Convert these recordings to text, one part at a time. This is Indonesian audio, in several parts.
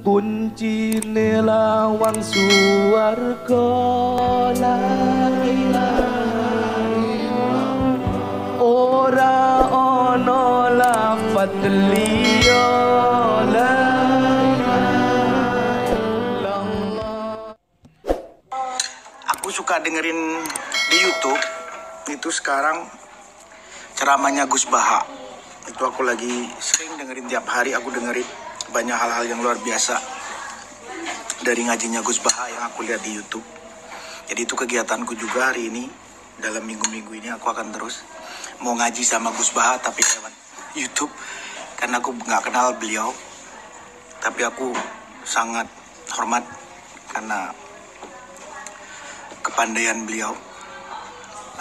kunci lawan suwarga la ilaha illallah ora ono lafat liya la ilaha illallah. Aku suka dengerin di YouTube itu sekarang ceramahnya Gus Baha. Itu aku lagi sering dengerin, tiap hari aku dengerin banyak hal-hal yang luar biasa dari ngajinya Gus Baha yang aku lihat di YouTube. Jadi itu kegiatanku juga hari ini. Dalam minggu-minggu ini aku akan terus mau ngaji sama Gus Baha tapi lewat YouTube, karena aku nggak kenal beliau, tapi aku sangat hormat karena kepandaian beliau.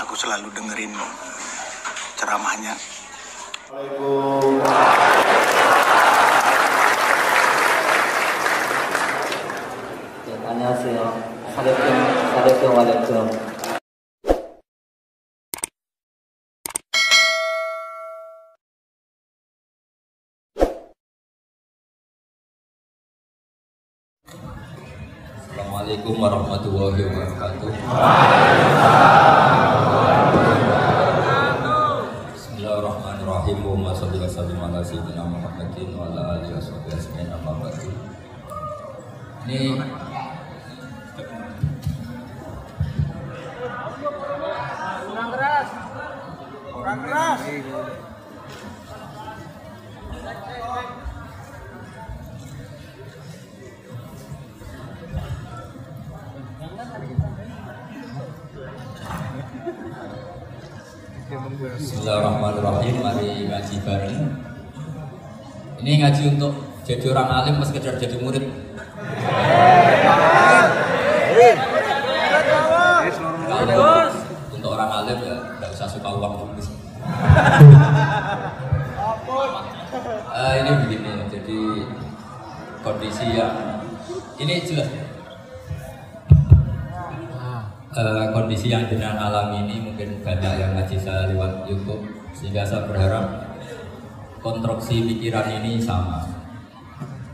Aku selalu dengerin ceramahnya. Assalamualaikum. 안녕하세요. 사대평 와대평. Assalamualaikum warahmatullahi wabarakatuh. Bismillahirrahmanirrahim. Allahumma sholli wa sallim ala sayyidina Muhammadin wa ala alihi washabihi ajmain. Amma ba'du. Ini kurang keras. Bismillahirrahmanirrahim. Mari ngaji bareng. Ini ngaji untuk jadi orang alim, pas sekedar jadi murid. Kalau untuk orang alim ya nggak usah suka uang dulu. Ini begini, jadi kondisi yang ini jelas. Kondisi yang jenengan alami ini mungkin banyak yang ngaji saya lewat YouTube, sehingga saya berharap konstruksi pikiran ini sama.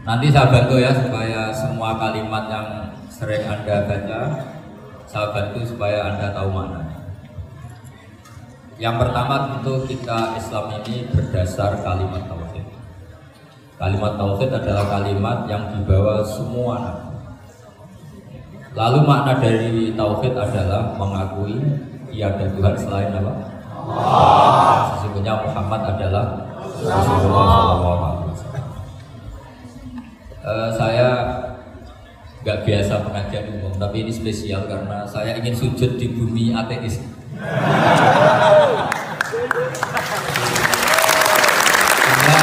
Nanti saya bantu ya supaya semua kalimat yang sering Anda baca saya bantu supaya Anda tahu maknanya. Yang pertama tentu kita Islam ini berdasar kalimat tauhid. Kalimat tauhid adalah kalimat yang dibawa semua nabi. Lalu makna dari tauhid adalah mengakui tiada Tuhan selain apa? Allah. Sesungguhnya Muhammad adalah Rasulullah SAW. Saya nggak biasa pengajian umum, tapi ini spesial karena saya ingin sujud di bumi ateis. Karena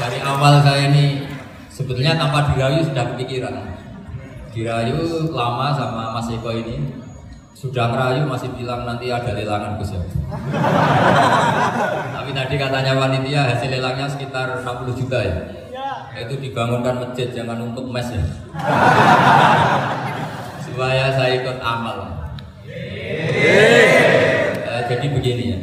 dari awal saya ini sebetulnya tanpa dirayu sudah kepikiran. Dirayu lama sama Mas Eko ini, sudah ngerayu masih bilang nanti ada lelangan Gus ya. Tapi tadi katanya panitia hasil lelangnya sekitar 60 juta ya. Itu dibangunkan masjid, jangan untuk mes ya. Supaya saya ikut amal. Jadi begini ya,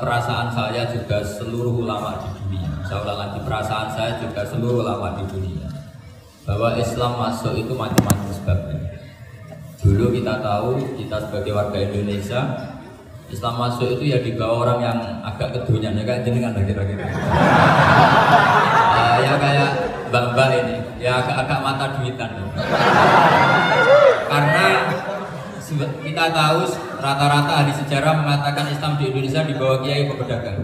perasaan saya juga seluruh ulama di dunia. Saya ulang lagi, perasaan saya juga seluruh ulama di dunia, bahwa Islam masuk itu macam-macam sebabnya. Dulu kita tahu, kita sebagai warga Indonesia, Islam masuk itu ya dibawa orang yang agak kedunian, ya kayak jenengan kira-kira. Ya kayak mbak-mbak ini, ya agak-agak mata duitan. Karena kita tahu rata-rata ahli sejarah mengatakan Islam di Indonesia dibawa kiai ke pedagang.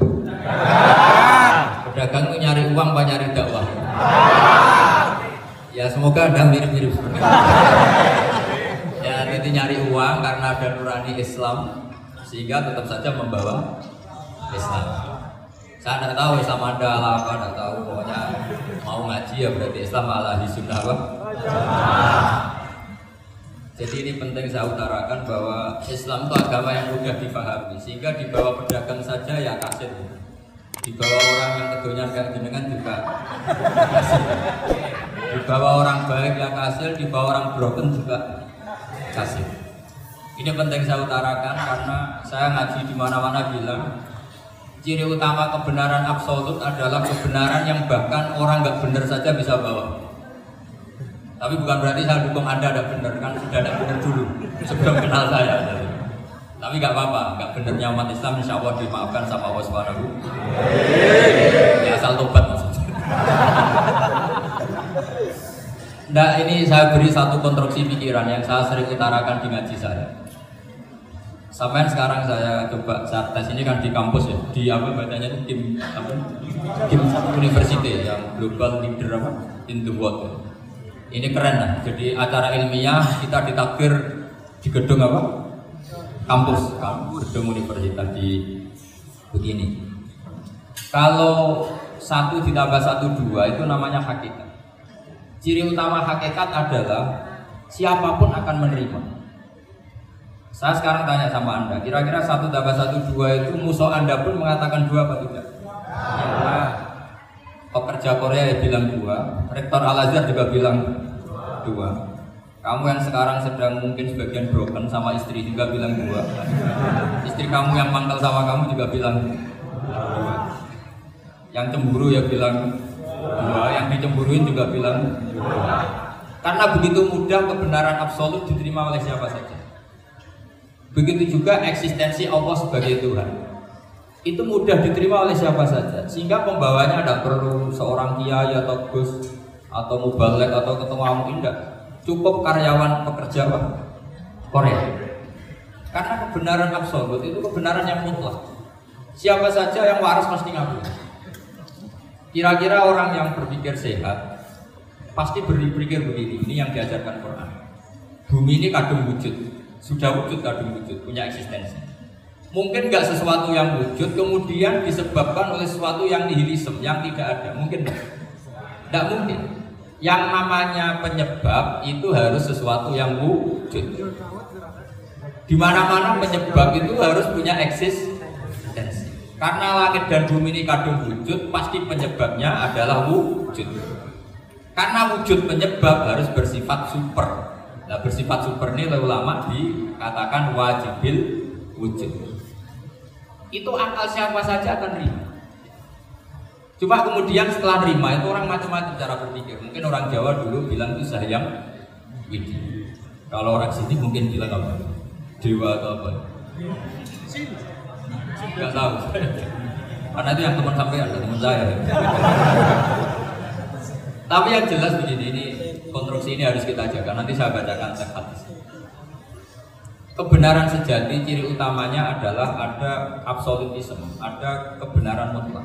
Pedagang itu nyari uang, apa nyari dakwah? Ya semoga Anda mirip-mirip. Ya itu nyari uang karena ada nurani Islam, sehingga tetap saja membawa Islam. Saya tidak tahu Islam Anda ala apa, tidak tahu, pokoknya mau ngaji ya berarti Islam ala ahli sunnah apa? Jadi ini penting saya utarakan bahwa Islam itu agama yang mudah dipahami, sehingga dibawa pedagang saja ya kasih, dibawa orang yang kedunian kayak jenengan juga kasih, dibawa orang baik ya kasih, dibawa orang broken juga kasih. Ini penting saya utarakan karena saya ngaji di mana-mana bilang Ciri utama kebenaran absolut adalah kebenaran yang bahkan orang nggak benar saja bisa bawa. Tapi bukan berarti saya dukung Anda ada benar, kan sudah ada benar dulu sebelum kenal saya. Tapi nggak apa-apa, nggak benernya umat Islam insya Allah dimaafkan sama Allah Subhanahu. Ya asal tobat maksudnya. Nah ini saya beri satu konstruksi pikiran yang saya sering utarakan di ngaji saya. Sampai sekarang saya coba saat tes ini kan di kampus ya, di apa bacanya itu Kim University yang Global Leader apa in the World. Ini keren lah. Jadi acara ilmiah kita ditakdir di gedung apa? Kampus, gedung universitas di begini. Kalau 1 ditambah 1 2 itu namanya hakikat. Ciri utama hakikat adalah siapapun akan menerima. Saya sekarang tanya sama Anda, kira-kira 1 tambah 1 2 itu musuh Anda pun mengatakan 2 apa tidak? Ya. Pekerja Korea ya bilang 2, rektor Al-Azhar juga bilang 2. Kamu yang sekarang sedang mungkin sebagian broken sama istri juga bilang 2. Istri kamu yang mangkal sama kamu juga bilang 2. Yang cemburu ya bilang 2, yang dicemburuin juga bilang 2. Karena begitu mudah kebenaran absolut diterima oleh siapa saja. Begitu juga eksistensi Allah sebagai Tuhan. Itu mudah diterima oleh siapa saja. Sehingga pembawanya tidak perlu seorang kiai atau gus atau mubalek atau ketua umum, tidak. Cukup karyawan pekerja Korea. Karena kebenaran absolut itu kebenaran yang mutlak. Siapa saja yang waras pasti ngaku. Kira-kira orang yang berpikir sehat pasti berpikir begini, ini yang diajarkan Quran. Bumi ini kadung wujud, sudah wujud kadung wujud, punya eksistensi. Mungkin nggak sesuatu yang wujud kemudian disebabkan oleh sesuatu yang nihilisme, yang tidak ada. Mungkin tidak mungkin. Yang namanya penyebab itu harus sesuatu yang wujud. Di mana-mana penyebab itu harus punya eksistensi. Karena langit dan bumi ini kadung wujud, pasti penyebabnya adalah wujud. Karena wujud penyebab harus bersifat super. Nah, bersifat super ini oleh ulama dikatakan wajibil wujud. Itu akal siapa saja akan terima. Cuma kemudian setelah terima itu orang macam-macam cara berpikir. Mungkin orang Jawa dulu bilang itu Sahyang Widi. Kalau orang sini mungkin bilang apa? Dewa atau apa? Nggak tahu. Karena itu yang teman sampai ada teman saya. Tapi yang jelas begini, ini konstruksi ini harus kita jaga. Nanti saya bacakan teks hadis. Kebenaran sejati ciri utamanya adalah ada absolutisme, ada kebenaran mutlak.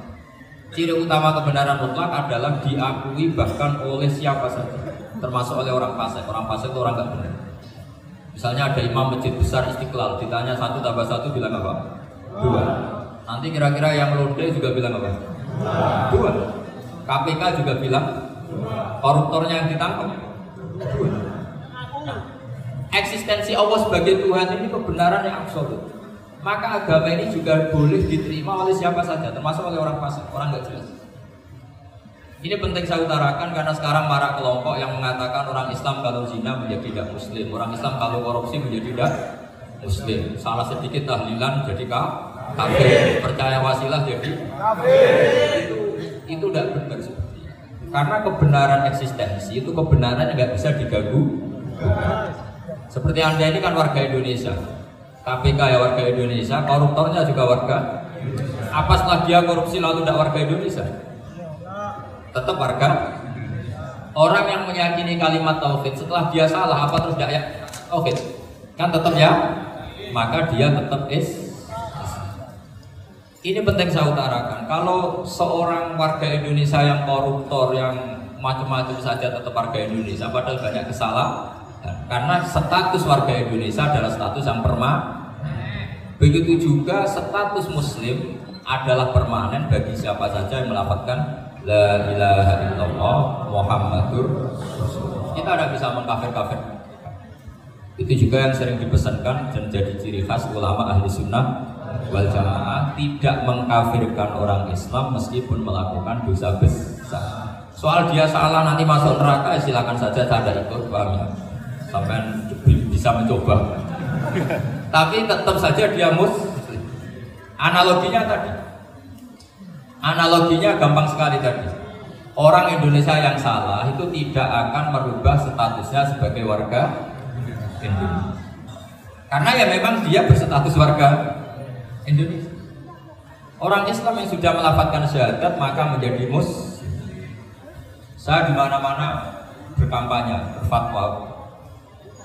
Ciri utama kebenaran mutlak adalah diakui bahkan oleh siapa saja, termasuk oleh orang fasik. Orang fasik itu orang nggak benar. Misalnya ada imam masjid besar Istiqlal, ditanya 1 tambah 1 bilang apa? 2. Nanti kira-kira yang lode juga bilang apa? 2. KPK juga bilang 2. Koruptornya yang ditangkap 2. Nah, eksistensi Allah sebagai Tuhan ini kebenaran yang absolut. Maka agama ini juga boleh diterima oleh siapa saja, termasuk oleh orang fasik, orang nggak jelas. Ini penting saya utarakan karena sekarang marah kelompok yang mengatakan orang Islam kalau zina menjadi tidak muslim, orang Islam kalau korupsi menjadi tidak muslim, salah sedikit tahlilan jadi kafir, percaya wasilah jadi kafir. Itu tidak benar seperti itu. Karena kebenaran eksistensi itu kebenaran yang nggak bisa diganggu. Seperti Anda ini kan warga Indonesia, KPK ya warga Indonesia, koruptornya juga warga. Apa setelah dia korupsi lalu tidak warga Indonesia? Tetap warga. Orang yang meyakini kalimat tauhid setelah dia salah apa terus tidak ya tauhid? Kan tetap ya. Maka dia tetap Ini penting saya utarakan. Kalau seorang warga Indonesia yang koruptor yang macam-macam saja tetap warga Indonesia, padahal banyak kesalahan. Karena status warga Indonesia adalah status yang permanen. Begitu juga status Muslim adalah permanen bagi siapa saja yang melafazkan La ilaha illallah Muhammadur Rasulullah. Kita tidak bisa mengkafir-kafir. Itu juga yang sering dipesankan dan jadi ciri khas ulama ahli sunnah wal jamaah, tidak mengkafirkan orang Islam meskipun melakukan dosa besar. Soal dia salah nanti masuk neraka, silakan saja, tidak ikut, paham ya? Sampai bisa mencoba. Tapi tetap saja dia muslim. Analoginya tadi, Analoginya gampang sekali tadi. Orang Indonesia yang salah itu tidak akan merubah statusnya sebagai warga Indonesia. Karena ya memang dia berstatus warga Indonesia. Orang Islam yang sudah melafadzkan syahadat maka menjadi muslim. Saya di mana-mana berkampanye, berfatwa.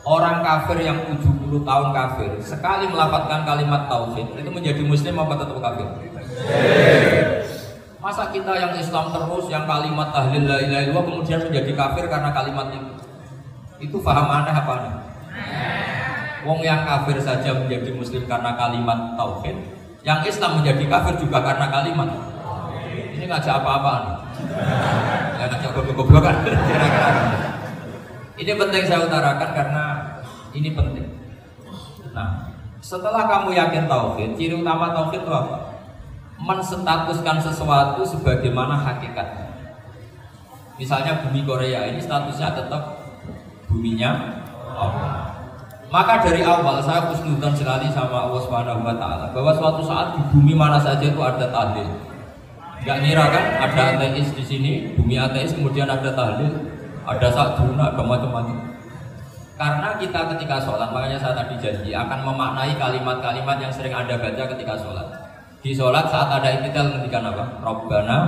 Orang kafir yang 70 tahun kafir sekali melafadzkan kalimat tauhid itu menjadi muslim apa tetap kafir? Masa kita yang Islam terus yang kalimat tahlil la ilaha illallah kemudian menjadi kafir karena kalimat itu? Itu paham aneh apa aneh? Wong yang kafir saja menjadi muslim karena kalimat tauhid, yang Islam menjadi kafir juga karena kalimat. Ini ngajak apa-apaan? Ya ngajak goblok-goblokan. Ini penting saya utarakan karena ini penting. Nah, setelah kamu yakin tauhid, ciri utama tauhid itu apa? Menstatuskan sesuatu sebagaimana hakikatnya. Misalnya bumi Korea ini statusnya tetap buminya Allah. Maka dari awal saya husnudzon sekali sama Allah Subhanahu wa taala bahwa suatu saat di bumi mana saja itu ada tahlil. Enggak ngira kan ada ateis di sini, bumi ateis kemudian ada tahlil, ada sakjuna, ada macam-macam. Karena kita ketika sholat, makanya saya tadi janji akan memaknai kalimat-kalimat yang sering Anda baca ketika sholat. Di sholat saat ada i'tidal ngendikan apa? Rabbana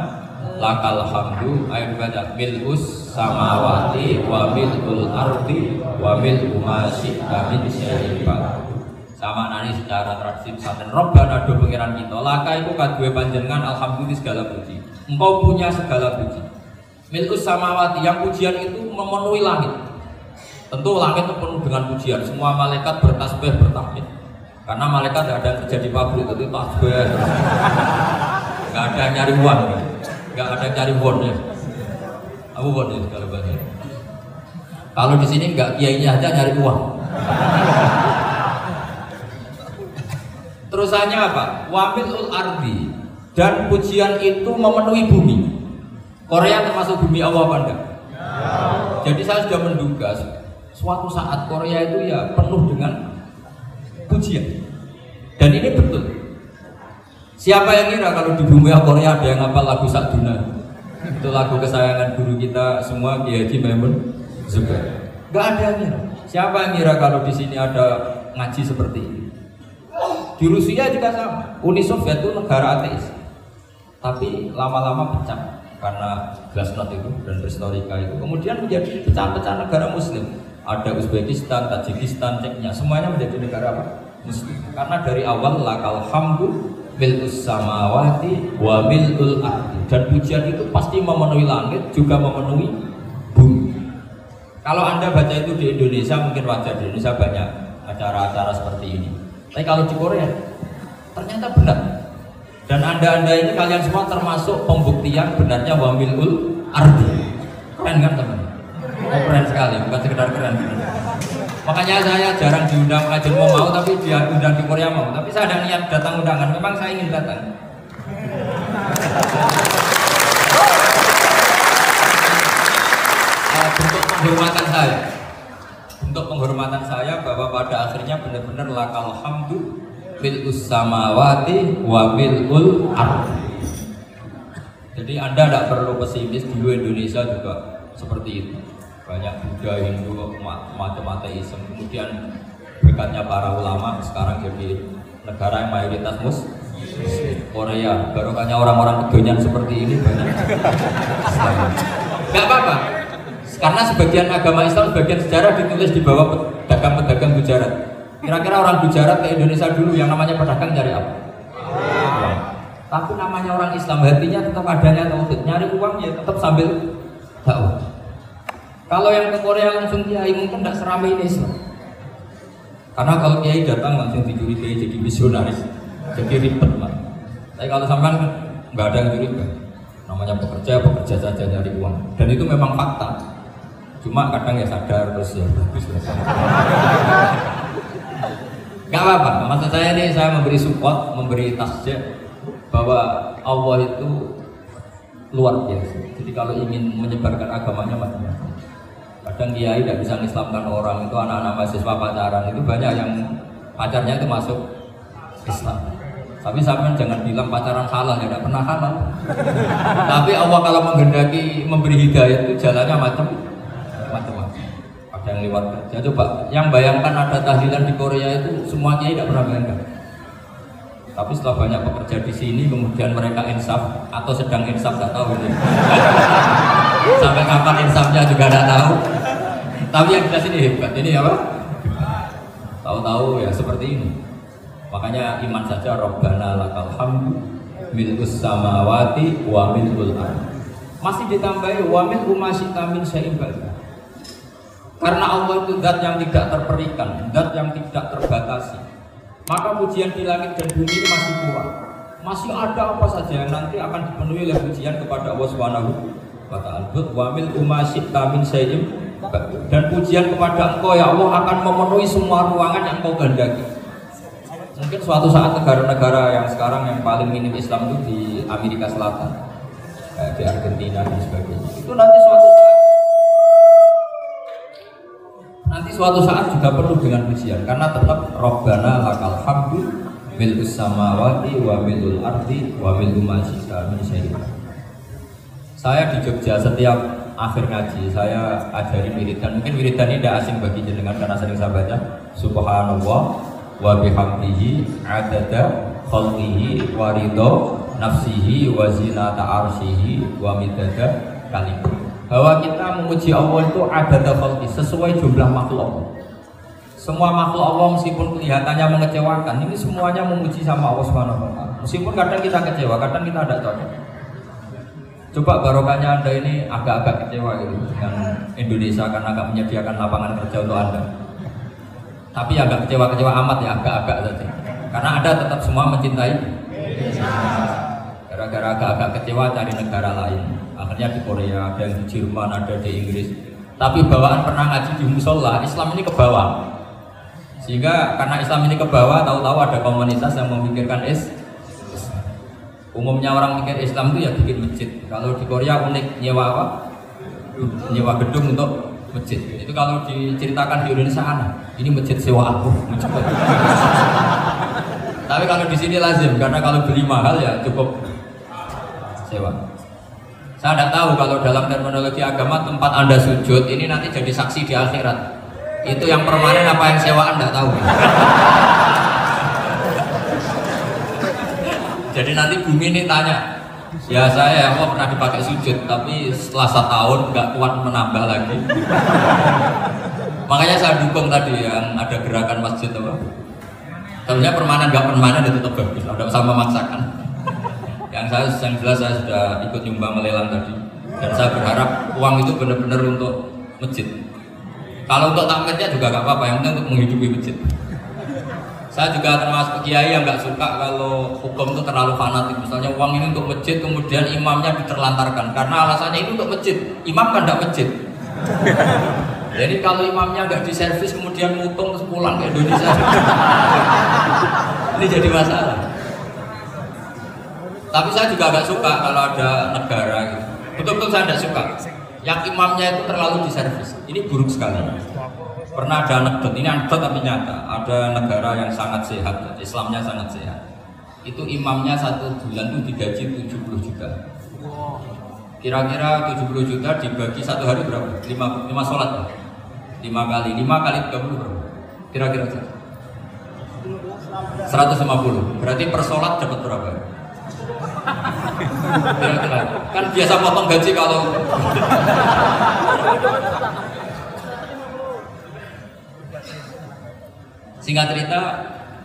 lakal hamdu, ayo baca mil'us samawati wa mil'ul ardi wa mil'u ma syi'ta min syai'in ba'd. Sama nani secara tradisi pesantren Rabbana do pengiran kita laka itu kadue panjenengan alhamdulillah segala puji. Engkau punya segala puji. Mil'us samawati yang pujian itu memenuhi langit. Tentu langit itu penuh dengan pujian. Semua malaikat bertasbih bertahmid. Karena malaikat tidak ada yang kerja di pabrik itu tasbih. Nggak ada yang nyari uang. Nggak ada yang cari won ya. Aku won ya kalau bahasa. Kalau di sini nggak kiainya aja nyari uang. Terusannya apa? Wamilul ardi, dan pujian itu memenuhi bumi. Korea termasuk bumi Allah apa enggak? Jadi saya sudah menduga suatu saat Korea itu ya penuh dengan pujian. Dan ini betul. Siapa yang kira kalau di bumi Korea ada yang hafal lagu Sakduna? Itu lagu kesayangan guru kita semua, Kiai Haji Maimun Zubair. Gak ada yang kira. Siapa yang kira kalau di sini ada ngaji seperti ini? Di Rusia juga sama. Uni Soviet itu negara ateis, tapi lama-lama pecah karena glasnost itu dan historika itu. Kemudian menjadi pecah-pecah negara Muslim. Ada Uzbekistan, Tajikistan, Ceknya, semuanya menjadi negara apa? Muslim. Karena dari awal lakal hamdu mil'us samawati wa mil'ul ardi, dan pujian itu pasti memenuhi langit juga memenuhi bumi. Kalau Anda baca itu di Indonesia mungkin wajar, di Indonesia banyak acara-acara seperti ini. Tapi kalau di Korea ternyata benar. Dan anda ini kalian semua termasuk pembuktian benarnya wa mil'ul ardi. Keren kan teman? Oh, keren sekali, bukan sekedar keren. Makanya saya jarang diundang kajian mau tapi dia undang di Korea mau. Tapi saya ada niat datang undangan, memang saya ingin datang. Bentuk penghormatan saya. Untuk penghormatan saya bahwa pada akhirnya benar-benar lakal hamdu mil'us samawati wa mil'ul ardi. Jadi Anda tidak perlu pesimis, dulu Indonesia juga seperti itu. Banyak Buddha, Hindu, macam ateisme. Kemudian berkatnya para ulama sekarang jadi negara yang mayoritas muslim. Korea, barokahnya orang-orang kedonyan seperti ini banyak. Gak apa-apa. Karena sebagian agama Islam, sebagian sejarah ditulis di bawah pedagang-pedagang Gujarat. Kira-kira orang Gujarat ke Indonesia dulu yang namanya pedagang cari apa? Uang. Tapi namanya orang Islam, hatinya tetap adanya tauhid, nyari uang ya tetap sambil dakwah. Kalau yang ke Korea langsung kiai mungkin tidak seramai ini Islam. Karena kalau kiai datang langsung dicurigai jadi misionaris, jadi ribet lah. Tapi kalau sampai nggak ada yang curiga, namanya pekerja saja nyari uang, dan itu memang fakta. Cuma kadang ya sadar terus ya bagus. Gak apa-apa, maksud saya ini saya memberi support, memberi tasjid bahwa Allah itu luar biasa. Jadi kalau ingin menyebarkan agamanya macam-macam. Kadang kiai tidak bisa mengislamkan orang, itu anak-anak mahasiswa pacaran itu banyak yang pacarnya itu masuk Islam. Tapi sampean jangan bilang pacaran halal, ya tidak pernah halal. Tapi Allah kalau menghendaki memberi hidayah itu jalannya macam-macam. Ada yang lewat kerja. Coba yang bayangkan ada tahlilan di Korea itu semuanya tidak pernah bayangkan. Tapi setelah banyak pekerja di sini, kemudian mereka insaf atau sedang insaf, tidak tahu ini. Sampai kapan insafnya juga tidak tahu. Tapi yang jelas ini hebat. Ini apa? Tahu-tahu ya seperti ini. Makanya iman saja Rabbana lakal hamdu mil'us samawati wa mil'ul ardh. Masih ditambahi wa mil'u ma syi'ta min syai'in ba'd. Karena Allah itu zat yang tidak terperikan, zat yang tidak terbatasi. Maka pujian di langit dan bumi ini masih kurang. Masih ada apa saja yang nanti akan dipenuhi oleh pujian kepada Allah Subhanahu wa ta'ala. Wa mil'u ma syi'ta min syai'in ba'd. Dan pujian kepada Engkau ya Allah akan memenuhi semua ruangan yang Kau kehendaki. Mungkin suatu saat negara-negara yang sekarang yang paling minim Islam itu di Amerika Selatan, di Argentina dan sebagainya. Itu nanti suatu saat juga perlu dengan pujian, karena tetap Rabbana lakal hamdu mil'us samawati wa mil'ul ardi wa mil'u ma syi'ta min syai'in. Saya di Jogja setiap akhir ngaji saya ajari wiridan. Mungkin wiridan ini tidak asing bagi jenengan karena sering saya baca Subhanallah wa bihamdihi adada khalqihi wa ridha nafsihi wa zinata arsyihi wa midada kalimah. Bahwa kita memuji Allah itu adada khalqi, sesuai jumlah makhluk Allah. Semua makhluk Allah meskipun kelihatannya mengecewakan, ini semuanya memuji sama Allah Subhanahu wa taala. Meskipun kadang kita kecewa, kadang kita tidak cocok. Coba barokahnya Anda ini agak-agak kecewa gitu dengan Indonesia karena agak menyediakan lapangan kerja untuk Anda. Tapi agak kecewa-kecewa amat ya, agak-agak saja. Karena Anda tetap semua mencintai. Gara-gara agak-agak kecewa cari negara lain. Akhirnya di Korea, ada yang di Jerman, ada di Inggris. Tapi bawaan pernah ngaji di musola, Islam ini ke bawah. Sehingga karena Islam ini ke bawah, tahu-tahu ada komunitas yang memikirkan umumnya orang mikir Islam itu ya bikin masjid. Kalau di Korea unik, nyewa apa? Nyewa gedung untuk masjid. Itu kalau diceritakan di Indonesia aneh. Ini masjid sewa aku. Tapi kalau di sini lazim, karena kalau beli mahal ya cukup sewa. Saya tidak tahu kalau dalam terminologi agama tempat Anda sujud ini nanti jadi saksi di akhirat. Itu yang permanen apa yang sewaan tidak tahu. Jadi nanti bumi ini tanya, ya saya pernah dipakai sujud, tapi setelah 1 tahun nggak kuat menambah lagi. Makanya saya dukung tadi yang ada gerakan masjid apa. Sebenarnya permanen nggak permanen itu tetap bagus, tidak usah memaksakan. Yang jelas saya sudah ikut nyumbang melelang tadi, dan saya berharap uang itu benar-benar untuk masjid. Kalau untuk takmirnya juga nggak apa-apa, yang penting untuk menghidupi masjid. Saya juga termasuk kiai yang nggak suka kalau hukum itu terlalu fanatik. Misalnya uang ini untuk masjid, kemudian imamnya diterlantarkan karena alasannya itu untuk masjid. Imam kan nggak masjid. Jadi kalau imamnya nggak diservis kemudian mutung terus pulang ke Indonesia, ini jadi masalah. Tapi saya juga nggak suka kalau ada negara gitu. Betul-betul saya nggak suka yang imamnya itu terlalu diservis. Ini buruk sekali. Pernah ada anekdot, ini anekdot tapi nyata. Ada negara yang sangat sehat, Islamnya sangat sehat. Itu imamnya 1 bulan itu digaji 70 juta. Kira-kira 70 juta dibagi 1 hari berapa? 5 sholat ya? 5 kali 30 berapa? Kira-kira 150. Berarti per sholat dapat berapa? Kira-kira. Kan biasa potong gaji kalau singkat cerita,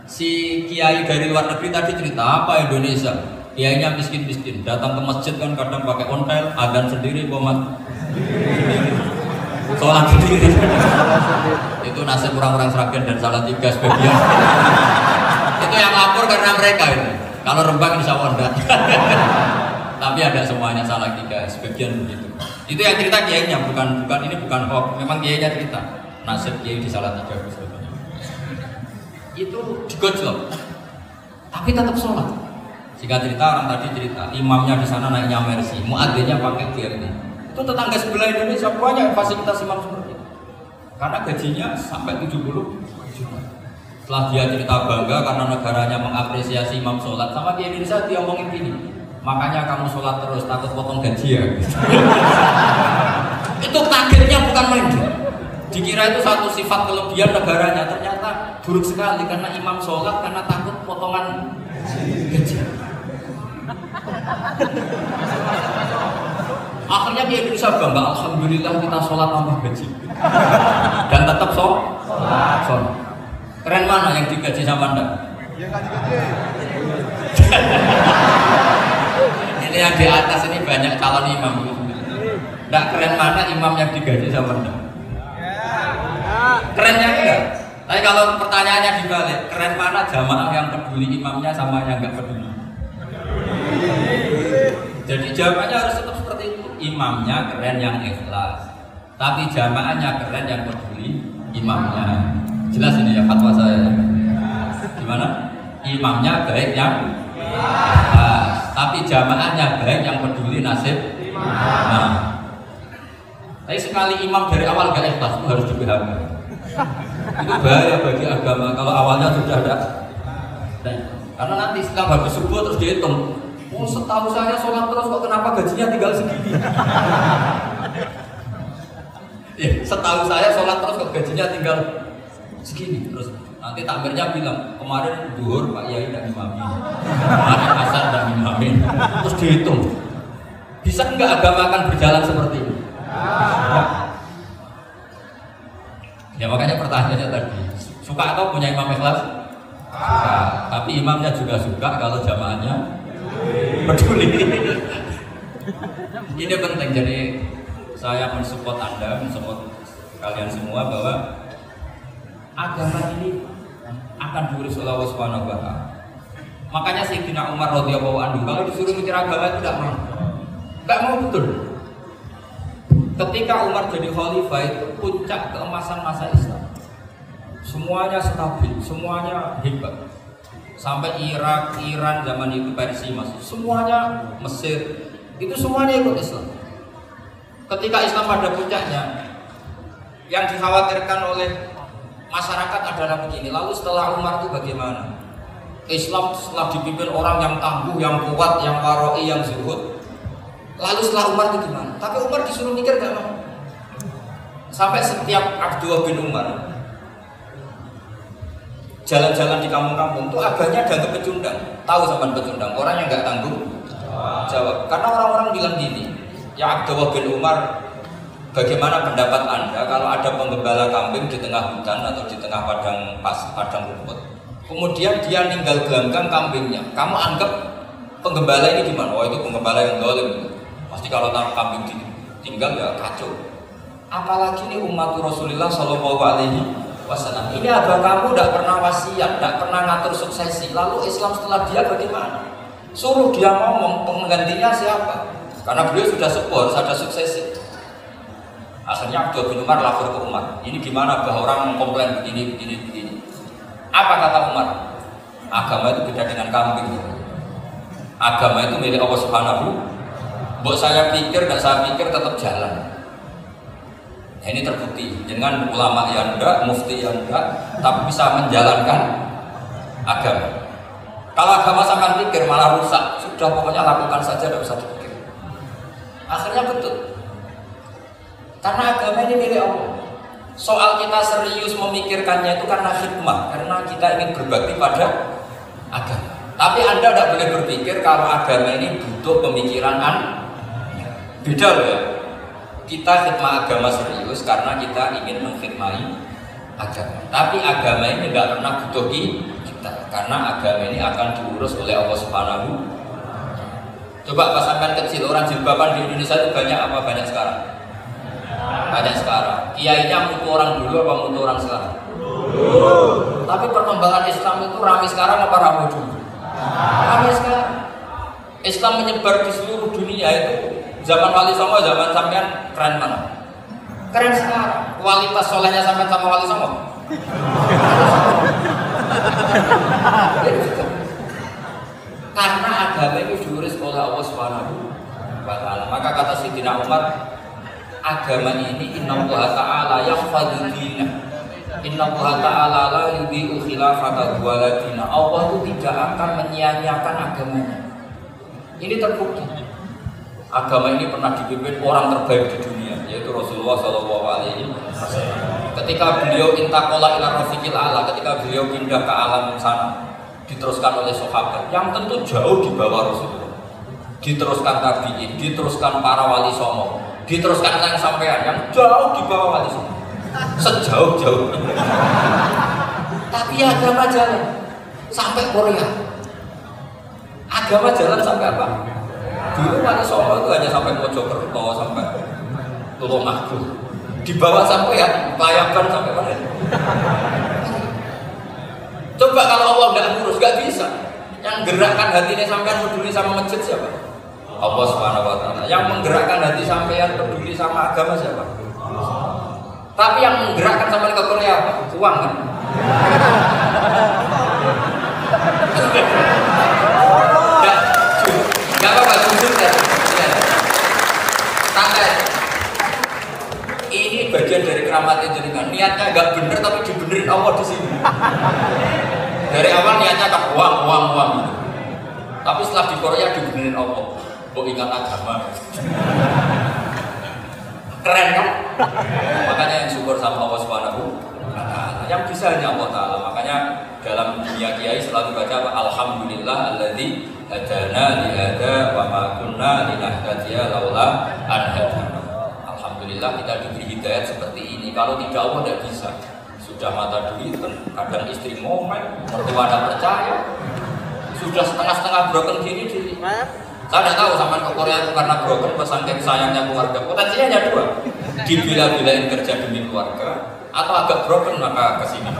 si kiai dari luar negeri tadi cerita apa Indonesia, kiainya miskin-miskin, datang ke masjid kan kadang pakai ontel, adzan sendiri, bomat sholat sendiri. Itu nasib orang-orang Sragen dan Salatiga sebagian. Itu yang lapor karena mereka itu. Kalau Rembang insya Allah enggak. Tapi ada semuanya Salatiga, sebagian begitu. Itu yang cerita kiainya, bukan ini bukan hoax, memang kiainya cerita nasib kiai di Salatiga. Itu digojlok, tapi tetap sholat. Jika cerita orang tadi cerita, imamnya di sana naiknya Mercy, muadzinnya pakai BRT. Itu tetangga sebelah Indonesia banyak fasilitas imam seperti itu. Karena gajinya sampai 70 juta. Setelah dia cerita bangga karena negaranya mengapresiasi imam sholat, sama di Indonesia dia ngomongin gini, makanya kamu sholat terus, takut potong gaji ya. Itu kagetnya bukan main. Dikira itu satu sifat kelebihan negaranya, ternyata buruk sekali karena imam sholat karena takut potongan gaji. Akhirnya di Indonesia bangga, alhamdulillah kita sholat tambah gaji dan tetap sholat. Keren mana yang digaji sama Anda? Ini yang di atas ini banyak calon imam. Nggak keren mana imam yang digaji sama Anda? Kerennya enggak? Tapi kalau pertanyaannya dibalik, keren mana jamaah yang peduli imamnya sama yang nggak peduli? Jadi jawabannya harus tetap seperti itu. Imamnya keren yang ikhlas, tapi jamaahnya keren yang peduli imamnya. Jelas ini ya fatwa saya. Gimana? Imamnya baik yang ikhlas, tapi jamaahnya baik yang peduli nasib. Nah, tapi sekali imam dari awal gak ikhlas itu harus di-PHK. Itu bahaya bagi agama kalau awalnya sudah ada. Karena nanti setelah habis subuh terus dihitung. Oh, setahu saya sholat terus kok kenapa gajinya tinggal segini? Ya, setahu saya sholat terus kok gajinya tinggal segini. Terus nanti takmirnya bilang kemarin duhur Pak Yai dan imamin, kemarin asar dan imamin. Terus dihitung. Bisa enggak agama akan berjalan seperti ini? Ya makanya pertanyaannya tadi, suka atau punya imam ikhlas? Suka. Tapi imamnya juga suka kalau jamaahnya peduli. Ini penting, jadi saya mensupport Anda, mensupport kalian semua bahwa agama ini akan diurus oleh Allah Subhanahu wa Ta'ala. Makanya Sayyidina Umar radhiyallahu anhu kalau disuruh mikir agama itu tidak mau betul. Ketika Umar jadi khalifah itu puncak keemasan masa Islam. Semuanya stabil, semuanya hebat. Sampai Irak, Iran zaman itu Persia masuk, semuanya Mesir, itu semuanya ikut Islam. Ketika Islam pada puncaknya, yang dikhawatirkan oleh masyarakat adalah begini. Lalu setelah Umar itu bagaimana? Islam setelah dipimpin orang yang tangguh, yang kuat, yang waroi, yang zuhud. Lalu setelah Umar itu gimana? Tapi Umar disuruh mikir gak mau. Sampai setiap Abdullah bin Umar jalan-jalan di kampung-kampung itu agaknya dianggap pecundang. Tahu sama pecundang? Orang yang nggak tanggung jawab. Karena orang-orang bilang gini, ya Abdullah bin Umar, bagaimana pendapat Anda kalau ada penggembala kambing di tengah hutan atau di tengah padang rumput, kemudian dia ninggal gelanggang kambingnya, kamu anggap penggembala ini gimana? Oh itu penggembala yang zalim. Pasti kalau kambing ditinggal ya kacau. Apalagi ini umat Rasulullah Shallallahu Alaihi Wasallam. Ini abah kamu tidak pernah wasiat, tidak pernah ngatur suksesi. Lalu Islam setelah dia bagaimana? Suruh dia ngomong penggantinya siapa? Karena beliau sudah sepuh, harus ada suksesi. Akhirnya Abdullah bin Umar lapor ke Umar. Ini gimana bah orang komplain begini. Apa kata Umar? Agama itu beda dengan kambing. Agama itu milik Allah Subhanahu. Buat saya pikir dan saya pikir tetap jalan. Nah, ini terbukti dengan ulama yang enggak, mufti yang enggak, tapi bisa menjalankan agama. Kalau agama sampai pikir malah rusak, sudah pokoknya lakukan saja, tidak usah dipikir. Akhirnya betul, karena agama ini milik Allah. Soal kita serius memikirkannya itu karena hikmah, karena kita ingin berbakti pada agama. Tapi Anda tidak boleh berpikir kalau agama ini butuh pemikiran beda loh ya. Kita khidmah agama serius karena kita ingin mengkhidmati agama. Tapi agama ini tidak pernah butuh kita, karena agama ini akan diurus oleh Allah Subhanahu. Coba pas sampai kecil orang jilbaban di Indonesia itu banyak apa banyak sekarang? Banyak sekarang. Kiainya mutu orang dulu apa mutu orang sekarang? Tapi perkembangan Islam itu ramai sekarang apa ramai dulu? Ramai sekarang. Islam menyebar di seluruh dunia itu. Zaman Wali Songo, zaman sampean keren mana? Keren sekarang. Kualitas solehnya sampean sama Wali Songo. Karena agama itu diurus oleh Allah Subhanahu wa Ta'ala. Maka kata Sayyidina Umar, agama ini innallaha ta'ala yahfadzu dinah Innallaha ta'ala la yudhi'u khilafata waladina. Allah itu tidak akan menyia-nyiakan agamanya. Ini terbukti. Agama ini pernah dipimpin orang terbaik di dunia, yaitu Rasulullah SAW. Ketika beliau intaqala ila rafiqil a'la, ketika beliau pindah ke alam sana, diteruskan oleh sahabat yang tentu jauh di bawah Rasulullah, diteruskan tabi'in, diteruskan para wali songo, diteruskan yang sampean yang jauh di bawah wali songo, sejauh-jauh. Tapi agama jalan sampai Korea. Agama jalan sampai apa? Dulu wali songo itu hanya sampai Mojokerto, sampai Tulungagung. Di bawah sampai ya Payaban sampai mana? Coba kalau Allah nggak ngurus, nggak bisa. Yang gerakkan hatinya sampean peduli sama masjid siapa? Allah Subhanahu Wa Taala. Yang menggerakkan hati sampean peduli sama agama siapa? Tapi yang menggerakkan sampean ke Korea apa? Uang kan? Nggak apa-apa, jujur ya. Santai. Ini bagian dari keramatnya jenengan. Niatnya nggak bener tapi dibenerin Allah di sini. Dari awal niatnya kan uang. Tapi setelah di Korea dibenerin Allah. Kok ingat agama? Keren kan? Makanya yang syukur sama Allah Subhanahu wa Ta'ala. Yang bisa hanya Allah Ta'ala. Makanya dalam dunia kiai selalu baca apa? Alhamdulillah alladzi hadana li hada wa ma kunna linahtadiya laula an hadana. Alhamdulillah kita diberi hidayat seperti ini. Kalau tidak Allah tidak bisa. Sudah mata duit, kadang istri ngomel, mertua tidak percaya. Sudah setengah-setengah broken gini di. Saya tidak tahu sama ke Korea itu karena broken pesangking sayangnya keluarga. Potensinya hanya dua. Dibila-bilain kerja demi keluarga atau agak broken maka kesini.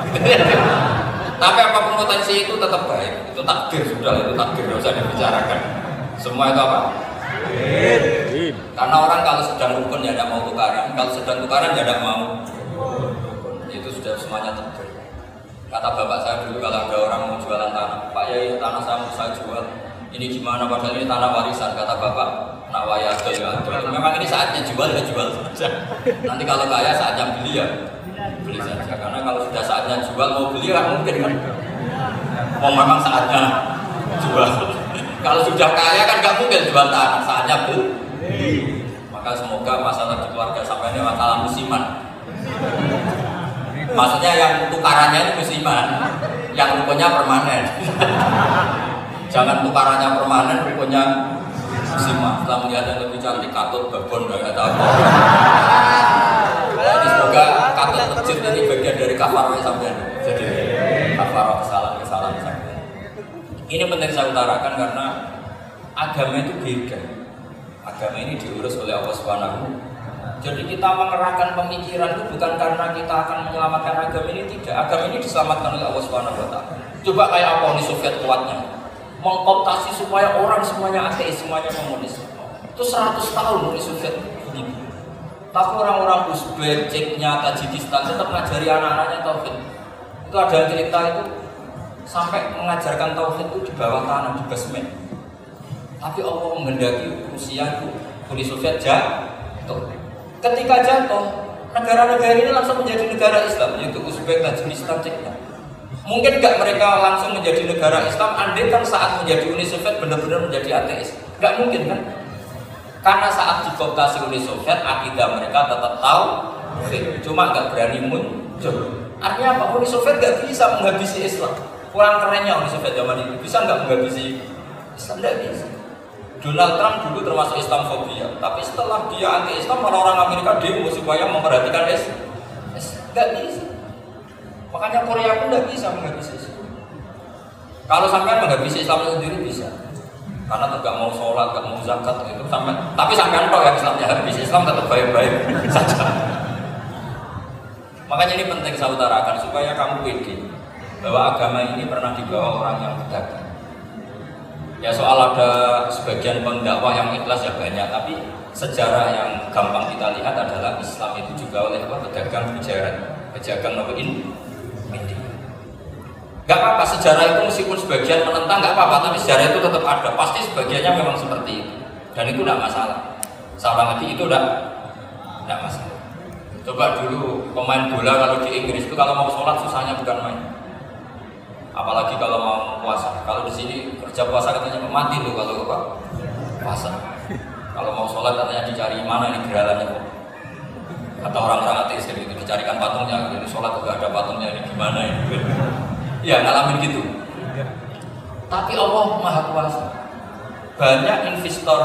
Tapi apapun potensi itu tetap baik. Itu takdir sudah, itu takdir tidak usah dibicarakan. Semua itu apa? Karena orang kalau sedang rukun ya tidak mau tukaran, kalau sedang tukaran ya tidak mau. Itu sudah semuanya takdir. Kata bapak saya dulu kalau ada orang mau jualan tanah, Pak Yai tanah saya mau saya jual. Ini gimana padahal ini tanah warisan, kata bapak. Nak waya ya. Memang ini saatnya jual ya jual saja. Nanti kalau kaya saatnya beli ya beli saja. Karena kalau sudah saatnya jual mau beli ya mungkin kan. Memang saatnya jual. Kalau sudah kaya kan nggak mungkin jual tanah, saatnya beli. Maka semoga masalah di keluarga sampai ini masalah musiman. Maksudnya yang tukarannya itu musiman, yang rukunnya permanen. Jangan tukarannya permanen, rukunnya musiman. Setelah melihat yang lebih cantik, katut, babon, nggak tahu. Jadi semoga katut masjid ini bagian dari kafarah sampean. Jadi kafarah kesalahan sampean. Ini penting saya utarakan karena agama itu beda. Agama ini diurus oleh Allah Subhanahu. Jadi kita mengerahkan pemikiran itu bukan karena kita akan menyelamatkan agama ini, tidak. Agama ini diselamatkan oleh Allah Subhanahu wa Ta'ala. Coba kayak apa Uni Soviet kuatnya, mengkooptasi supaya orang semuanya ateis, semuanya komunis. Itu 100 tahun Uni Soviet ini. Tapi orang-orang Uzbek, Ceknya, Tajikistan tetap mengajari anak-anaknya tauhid. Itu ada yang cerita itu sampai mengajarkan tauhid itu di bawah tanah, di basement. Tapi Allah menghendaki Rusia itu, Uni Soviet jatuh. Ketika jatuh, negara-negara ini langsung menjadi negara Islam, yaitu Uzbek, Tajikistan, Ceknya. Mungkin nggak mereka langsung menjadi negara Islam, andai kan saat menjadi Uni Soviet benar-benar menjadi ateis. Nggak mungkin kan? Karena saat dikooptasi Uni Soviet, akidah mereka tetap tahu, cuma nggak berani muncul. Artinya apa? Uni Soviet nggak bisa menghabisi Islam. Kurang kerennya Uni Soviet zaman itu, bisa nggak menghabisi Islam? Nggak bisa. Donald Trump dulu termasuk Islamfobia, tapi setelah dia anti-Islam, orang-orang Amerika demo supaya memperhatikan Islam. Nggak bisa. Makanya Korea pun nggak bisa menghabisi Islam. Kalau sampai menghabisi Islam sendiri bisa, karena nggak mau sholat, nggak mau zakat itu sampai. Tapi sampai tahu yang Islamnya habis, Islam tetap baik-baik saja. Makanya ini penting saya utarakan supaya kamu pede bahwa agama ini pernah dibawa orang yang pedagang. Ya soal ada sebagian pendakwah yang ikhlas ya banyak, tapi sejarah yang gampang kita lihat adalah Islam itu juga oleh pedagang pedagang ini. Gak apa-apa sejarah itu meskipun sebagian menentang gak apa-apa, tapi sejarah itu tetap ada. Pasti sebagiannya memang seperti itu, dan itu tidak masalah. Salah lagi itu tidak masalah. Coba dulu pemain bola kalau di Inggris itu kalau mau sholat susahnya bukan main. Apalagi kalau mau puasa. Kalau di sini kerja puasa katanya mati loh kalau apa? Puasa. Kalau mau sholat katanya dicari mana ini geralannya kok. Kata orang-orang ateis gitu dicarikan patungnya. Jadi sholat juga ada patungnya ini gimana ini? Ya ngalamin gitu. Tapi Allah Maha Kuasa. Banyak investor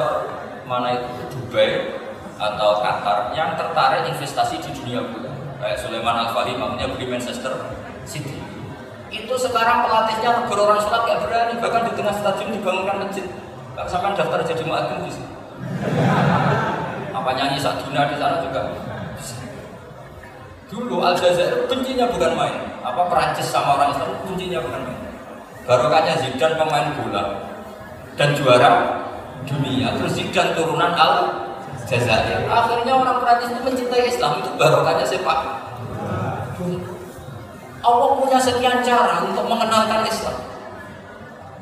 mana itu Dubai atau Qatar yang tertarik investasi di dunia bola. Kayak Sulaiman Al-Fahim namanya beli Manchester City. Itu sekarang pelatihnya negara orang sholat gak berani, bahkan di tengah stadion dibangunkan masjid. Kalau sampai daftar jadi muadzin bisa. Apa nyanyi Saduna di sana juga. Dulu Aljazair kuncinya bukan main. Apa Perancis sama orang Islam kuncinya bukan main. Barokahnya Zidane pemain bola dan juara dunia. Terus Zidane turunan Aljazair. Akhirnya orang Perancis itu mencintai Islam, itu barokahnya sepak. Allah punya sekian cara untuk mengenalkan Islam.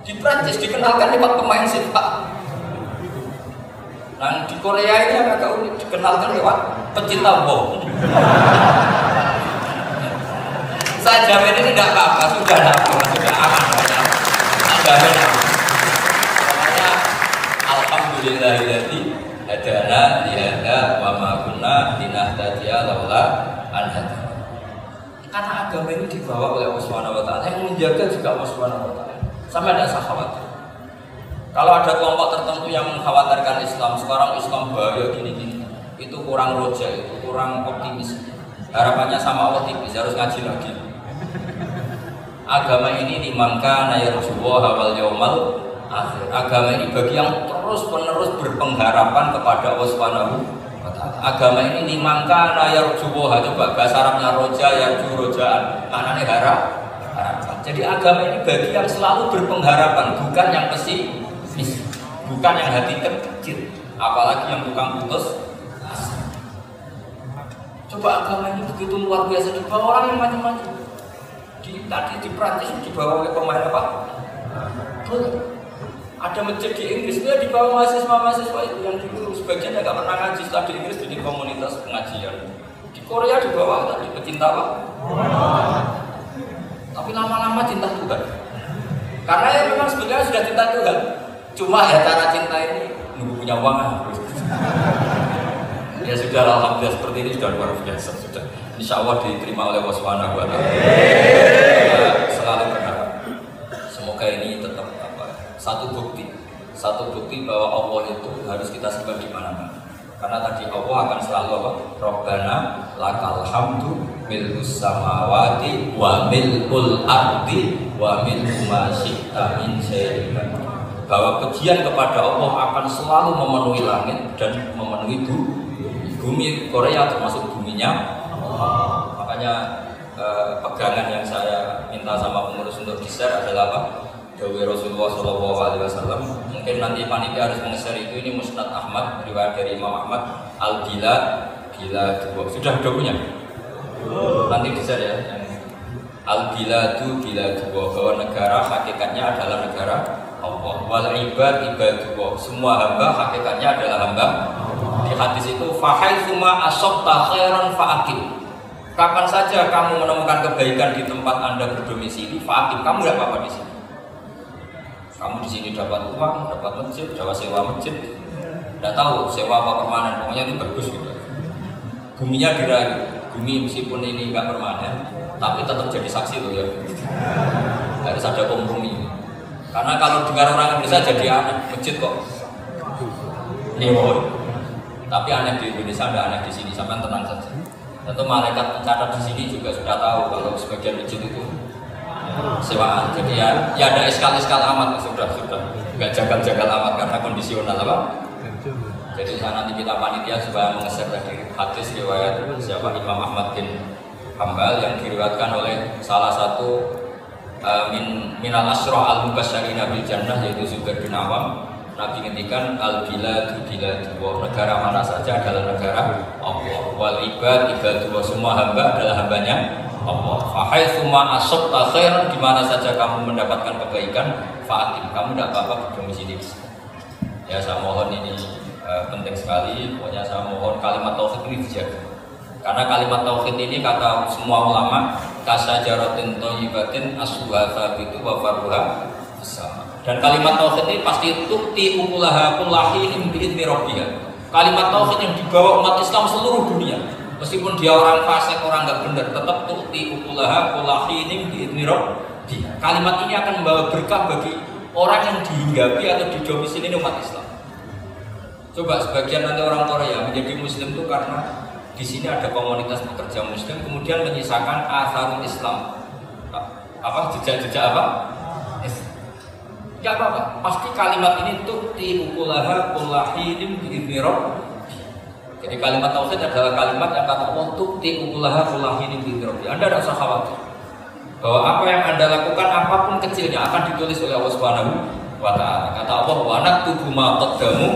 Di Prancis dikenalkan lewat pemain sepak. Nah di Korea ini agak unik, dikenalkan lewat pecinta bom. Saya jamin ini tidak apa-apa, sudah aman. Saya jamin. Makanya alhamdulillahilladzi hadana lihada wa ma kunna linahtadiya laula an hadana. Karena agama ini dibawa oleh Allah Subhanahu wa taala, yang menjaga juga Allah Subhanahu wa taala. Sama ada sahabat. Kalau ada kelompok tertentu yang mengkhawatirkan Islam, sekarang Islam bahaya gini-gini, itu kurang roja, itu kurang optimis. Harapannya sama Allah tipis, harus ngaji lagi. Agama ini dimangka nayarjuwa wal yaumal akhir. Agama ini bagi yang terus-menerus berpengharapan kepada Allah Subhanahu wa taala. Agama ini dimangka nayarjuwa, coba bahasa Arabnya roja, yarju rojaan, maknanya harapan. Jadi agama ini bagi yang selalu berpengharapan, bukan yang pesimis, bukan yang hati kecil, apalagi yang tukang putus asa. Coba agama ini begitu luar biasa, dibawa orang yang macam-macam. Tadi di Prancis dibawa oleh pemain apa? Ada masjid di Inggris itu dibawa mahasiswa itu yang dulu sebagian nggak pernah ngaji, setelah di Inggris jadi komunitas pengajian. Di Korea dibawa tadi pecinta apa? Tapi lama-lama cinta Tuhan. Karena ya memang sebenarnya sudah cinta Tuhan. Cuma ya cara cinta ini nunggu punya uang. Ya sudah, alhamdulillah seperti ini sudah luar biasa, sudah. Insya Allah diterima oleh Allah Subhanahu wa taala. Selalu berharap semoga ini tetap satu bukti bahwa Allah itu harus kita sembah di mana-mana. Karena tadi Allah akan selalu apa? Rabbana lakal hamdu mil'us samawati wa mil'ul ardi wa mil'u ma syi'ta min syai'in. Bahwa pujian kepada Allah akan selalu memenuhi langit dan memenuhi bumi. Korea termasuk buminya. Makanya pegangan yang saya minta sama pengurus untuk di-share adalah apa? Dawai Rasulullah SAW. Mungkin nanti panitia harus meng-share itu. Ini Musnad Ahmad, riwayat dari Imam Ahmad. Al-Bila dua. Sudah punya? Nanti di-share ya. Al-Biladu bila dua, bahwa negara hakikatnya adalah negara Allah. Wal ibad dua, semua hamba hakikatnya adalah hamba. Di hadis itu fahaitsuma asabta khairan fa'aqim. Kapan saja kamu menemukan kebaikan di tempat Anda berdomisili, fa'aqim, kamu tidak apa-apa di sini. Kamu di sini dapat uang, dapat masjid, dapat sewa masjid. Tidak tahu sewa apa permanen, pokoknya itu bagus gitu. Buminya dirayu, bumi meskipun ini nggak permanen, tapi tetap jadi saksi loh ya. Harus ada kompromi. Karena kalau dengar orang Indonesia jadi aneh, masjid kok nyewa. Tapi aneh di Indonesia, ada aneh di sini, sampai tenang saja. Tentu malaikat pencatat di sini juga sudah tahu kalau sebagian masjid itu sewaan. Jadi ya ada eskal amat, sudah nggak jagal amat karena kondisional apa. Jadi nanti kita panitia supaya mengeser dari hadis riwayat siapa Imam Ahmad bin Hambal yang diriwayatkan oleh salah satu minal asyrah al-mubasysyirina bil jannah, yaitu Zubair bin Awam. Nabi ngendikan al-biladu biladu, negara mana saja adalah negara Allah. Wal ibad ibadu, semua hamba adalah hambanya Allah. Fahaitsuma asabta khairan, di mana saja kamu mendapatkan kebaikan, fa'atim, kamu tidak apa-apa berdomisili. Ya saya mohon ini penting sekali, pokoknya saya mohon kalimat tauhid ini dijaga. Karena kalimat tauhid ini kata semua ulama kasajaratin thayyibatin asluha tsabitu wa far'uha fis-sama. Dan kalimat tauhid ini pasti tukti ukulaha kullahin bi'idzni rabbiha. Kalimat tauhid yang dibawa umat Islam seluruh dunia. Meskipun dia orang fasik, orang nggak benar, tetap tukti ukulaha kullahin bi'idzni rabbiha. Kalimat ini akan membawa berkah bagi orang yang dihinggapi atau didomisili umat Islam. Coba sebagian nanti orang Korea menjadi Muslim itu karena di sini ada komunitas pekerja Muslim, kemudian menyisakan asarul Islam, jejak-jejak apa? Tidak apa-apa. Pasti kalimat ini tukti ukulaha kullahin bi'idzni rabbiha. Jadi kalimat tauhid adalah kalimat yang kata Allah tukti ukulaha kullahin bi'idzni rabbiha. Anda tidak usah khawatir bahwa apa yang Anda lakukan apapun kecilnya akan ditulis oleh Allah Subhanahu wa taala. Kata Allah wa naktubu ma qaddamu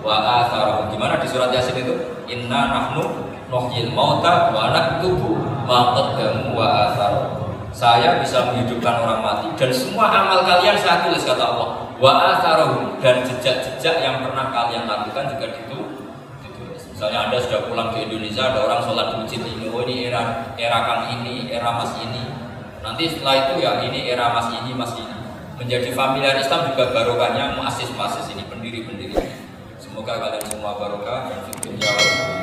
wa atharahum. Gimana di surat Yasin itu? Inna nahnu nuhyil mauta wa naktubu ma qaddamu wa atharahum. Saya bisa menghidupkan orang mati dan semua amal kalian saya tulis, kata Allah. Wa atharahum, dan jejak-jejak yang pernah kalian lakukan juga ditulis. Misalnya Anda sudah pulang ke Indonesia, ada orang sholat di masjid ini, oh ini era kang ini, era mas ini. Nanti setelah itu ya ini era mas ini, mas ini. Menjadi familiar Islam juga barokahnya muassis-muassis ini, pendiri-pendiri. Semoga kalian semua barokah dan fitnah.